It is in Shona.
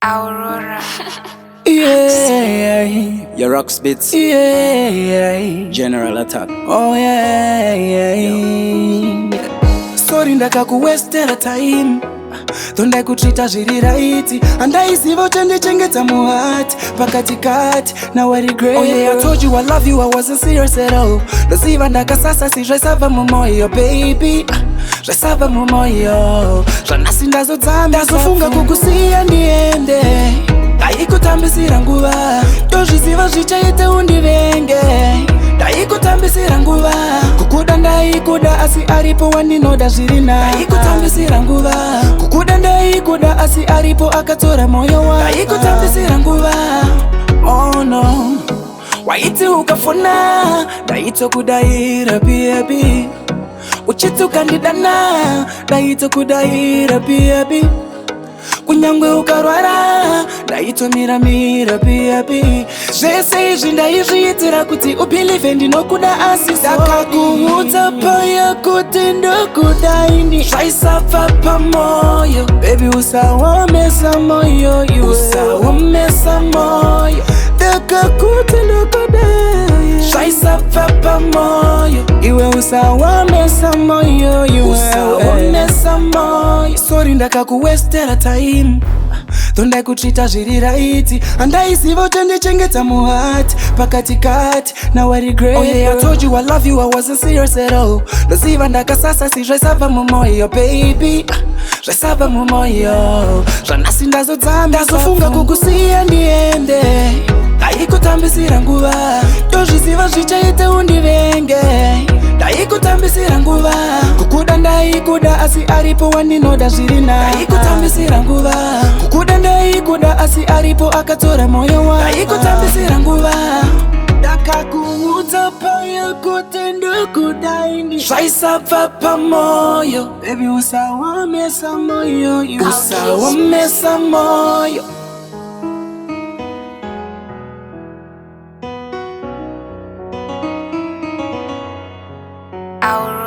Aurora. Yeah, Your rock spits, yeah, general attack. oh yeah. Sorry ndakakuwestera time, tonda kutrita zviri right. Andaiziva uchandichengeta muhati pakatikati. Now I regret. Oh yeah, I told you I love you, I wasn't serious at all. Ndaziva ndakasasa si zvaisava mumoyo baby, zvaisava mumoyo. Zvanasi ndazodzamba ndazofunga kukusiya ndiende. Ndaikutambisira nguva, tozviziva zvichaite undivenge. Ndaikutambisira nguva, kukuda ndaikuda asi aripo wandinoda zviri naye. Ndaikutambisira nguva, kukuda ndaikuda asi aripo akatora moyo wangu. Ndaikutambisira nguva, oh no, waiti ukafuna, ndaitokudayira baby. Uchiti ukandidana, ndaitokudayira baby. Kunyangwe ukarwara, ndaitomiramira baby. Zvese izvi ndaizviitira kuti ubelieve ndinokuda asi ndakakuudza paya kuti ndokuda ini. Zvaisabva pamoyo baby, usaomesa moyo iwe, usaomesa moyo. Ndakakuti ndokuda zvaisabva pamoyo iwe, usaomesa moyo iwe, usaomesa moyo. Sorry ndakakuwestera time, tondaikutrita zviri right. Andaiziva uchandichengeta muhati pakatikati. Now I regret. Oh yeah, I told you I love you, I wasn't serious at all. Ndaziva ndakasasa si zvaisava mumoyo baby, zvaisava mumoyo. Zvanasi ndazodzamba ndazofunga kukusiya ndiende. Ndaikutambisira nguva, tozviziva zvichaite undivenge. Ndaikutambisira nguva, kukuda ndaikuda asi aripo wandinoda zviri naye. Ndaikutambisira nguva, kukuda ndaikuda asi aripo akatora moyo wangu. Ndaikutambisira nguva, ndakakuudza paya kuti ndokuda ini. Zvaisabva pamoyo baby, usaomesa moyo, usaomesa moyo. Aurora.